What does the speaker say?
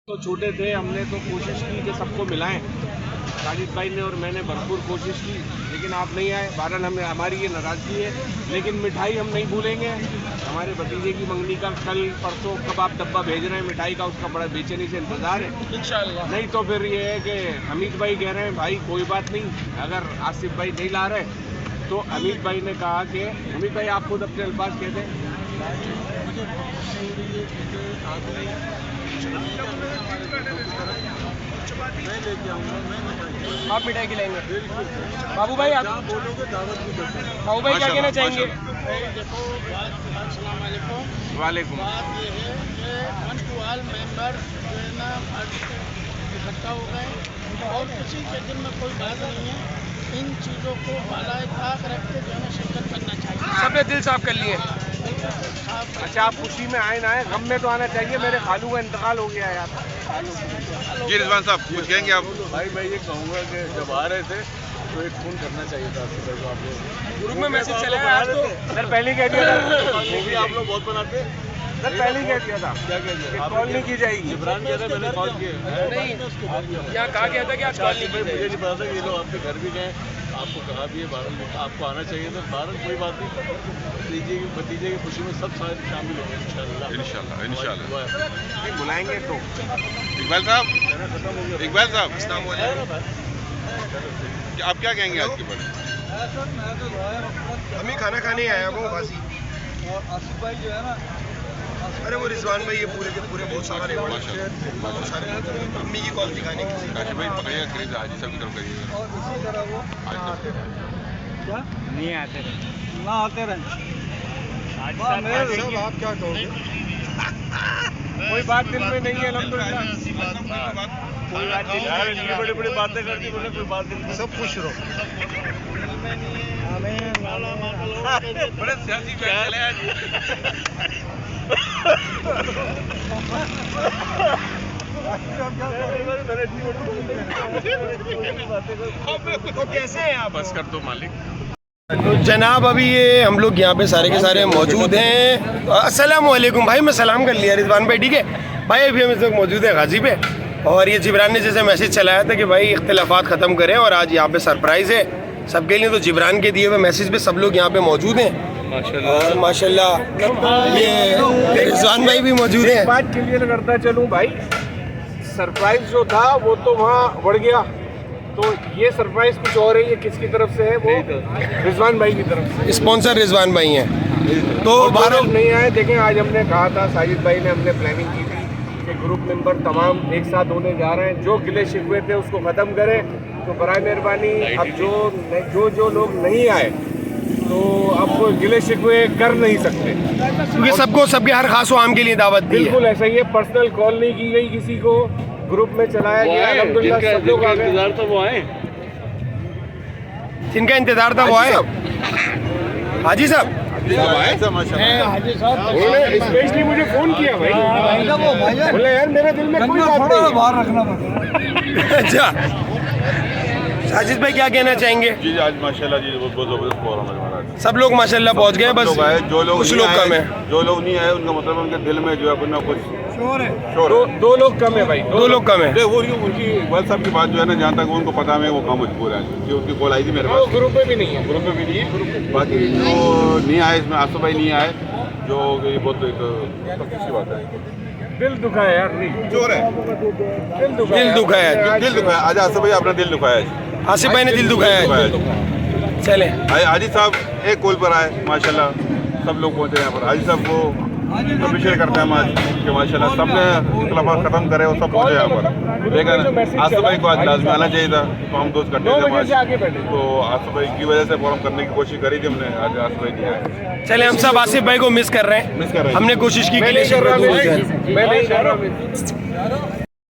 तो छोटे थे, हमने तो कोशिश की कि सबको मिलाएं। साजिद भाई ने और मैंने भरपूर कोशिश की, लेकिन आप नहीं आए। बहरहाल हमें हमारी ये नाराज़गी है, लेकिन मिठाई हम नहीं भूलेंगे। हमारे भतीजे की मंगनी का कल परसों कबाब डब्बा भेज रहे हैं मिठाई का, उसका बड़ा बेचैनी से इंतजार है इंशाल्लाह। नहीं तो फिर ये है कि अमित भाई कह रहे हैं भाई कोई बात नहीं, अगर आसिफ भाई नहीं ला रहे तो अमित भाई ने कहा कि अमित भाई आप खुद अपने अल्फाज कहते हैं। आप मिठाई खिलाएंगे बाबू भाई, आप बोलोगे दावत भी देते हैं। बाबू भाई क्या कहना चाहेंगे? देखो, अस्सलाम वालेकुम। वालेकुम। बात ये है कि 1 to all मेंबर जो है ना इकट्ठा हो गए और किसी के दिल में कोई बात नहीं है। इन चीज़ों को बालाए ताक रख के जो है ना शिरकत करना चाहिए। सबने दिल साफ कर लिए। अच्छा, आप खुशी में आए ना आए, गम में तो आना चाहिए। मेरे खालू का इंतकाल हो गया यार। जी रिजवान साहब कुछ कहेंगे आप? भाई मैं ये कहूँगा कि जब आ रहे थे तो एक फ़ोन करना चाहिए था आपको। आप लोग ग्रुप में मैसेज चला है आज तो सर पहले ही कह दिया था, मूवी आप लोग बहुत बनाते। सर पहले ही कह दिया था क्या कह दिया? कॉल नहीं की जाएगी। जिब्रान कह रहे मैंने कॉल किया नहीं, यहाँ कहा गया था कि आज कॉल नहीं की मुझे जाएगी। नहीं पता था कि ये लोग आपके घर भी गए, आपको कहा भी है बारन आपको आना चाहिए था। बारन कोई बात नहीं, भतीजे की खुशी में सब सारे शामिल होंगे इंशाल्लाह। इंशाल्लाह बुलाएंगे तो। इकबाल साहब, खत्म हो गया। इकबाल साहब अस्सलाम वालेकुम, आप क्या कहेंगे आज के बारे में? हम ही खाना खाने आया वो बासी। और आसिफ भाई जो है ना, अरे वो रिजवान भाई ये पूरे के पूरे बहुत सारे बहुत सारे अम्मी की कॉल दिखाने की। काशिफ भाई पकड़िएगा, क्रेज हाजी साहब की तरफ करिएगा। और इसी तरह वो क्या नहीं आते ना आते रहे। मेरे साहब आप क्या कहोगे? कोई बात दिल में नहीं है अल्हम्दुलिल्लाह। कोई बात दिल में नहीं है। बड़ी बड़ी बातें करती बोले कोई बात नहीं। सब खुश रहो। बड़े सियासी चले आज। तो कैसे हैं आप? बस कर दो मालिक। तो जनाब अभी ये हम लोग यहाँ पे सारे के सारे मौजूद हैं। अस्सलाम वालेकुम भाई, मैं सलाम कर लिया रिजवान भाई, ठीक है भाई। अभी हम इस वक्त मौजूद है गाजी पे, और ये जिब्रान ने जैसे मैसेज चलाया था कि भाई इख्तिलाफात ख़त्म करें, और आज यहाँ पे सरप्राइज़ है सबके लिए। तो जिब्रान के दिए हुए मैसेज पे सब लोग यहाँ पे मौजूद हैं और माशाल्लाह ये रिजवान भाई भी मौजूद हैं। बात क्लियर करता चलूँ भाई, सरप्राइज जो था वो तो वहाँ बढ़ गया, तो ये सरप्राइज कुछ और है। ये किसकी तरफ से है? वो रिजवान भाई की तरफ से। स्पॉन्सर रिजवान भाई हैं। तो बारह नहीं आए। देखें, आज हमने कहा था, साजिद भाई ने हमने प्लानिंग की थी कि ग्रुप मेंबर तमाम एक साथ होने जा रहे हैं। जो गिले शिकवे थे उसको ख़त्म करें। तो बराए मेहरबानी अब जो लोग नहीं आए तो अब वो गिले शिकवे कर नहीं सकते, क्योंकि सबको सबके हर खास व आम के लिए दावत दी है। बिल्कुल ऐसा ही है। पर्सनल कॉल नहीं की गई किसी को, ग्रुप में चलाया गया। अल्हम्दुलिल्लाह सब लोग आ गए। इंतजार तो वो आए, जिनका इंतजार था वो आए। हाजी साहब उन्होंने स्पेशली मुझे फोन किया भाई, बोले यार मेरे दिल में कोई बात नहीं है। बाहर रखना। अच्छा साजिद भाई क्या कहना चाहेंगे? जी आज माशाल्लाह जी बहुत ज़बरदस्त प्रोग्राम है हमारा। सब लोग माशाल्लाह पहुंच गए, बस जो लोग कुछ नहीं लोग आए, कम है। जो लोग नहीं आए उनका मतलब उनके दिल में जो है कुछ ना कुछ शोर है। दो लोग कम है भाई, दो लोग कम है। वो उनकी इकबाल साहब की बात जो है ना, जहाँ तक उनको पता है वो काम मजबूर है, जो उनकी कॉल आई थी मेरे पास। ग्रुप में भी नहीं है। ग्रुप में भी नहीं है। बाकी जो नहीं आए, इसमें आसफ भाई नहीं आए, जो ये बहुत एक तकलीफ की बात है। दिल दुखा है यार, जोर है, दिल दुखा है। दिल दुखा है, दिल दुखाया। आज आसफ भाई अपना दिल दुखाया है। आसिफ भाई ने दिल दुखाया है। चले हाजी साहब एक कॉल पर आए, माशाल्लाह सब लोग पहुंचे यहाँ पर। हाजी साहब को अप्रिशिएट करते हैं हम आज कि माशाल्लाह सबने इख्तिलाफात खत्म करे और सब पहुंचे यहाँ पर। लेकिन आसफ भाई को आज लाजमी आना चाहिए था, तो हम दोस्त करते थे। तो आसफ भाई की वजह से फोरम करने की कोशिश करी थी हमने, आज आसफ भाई नहीं आए। चले, हम सब आसिफ भाई को मिस कर रहे हैं। हमने कोशिश की कि मैं नहीं कर रहा।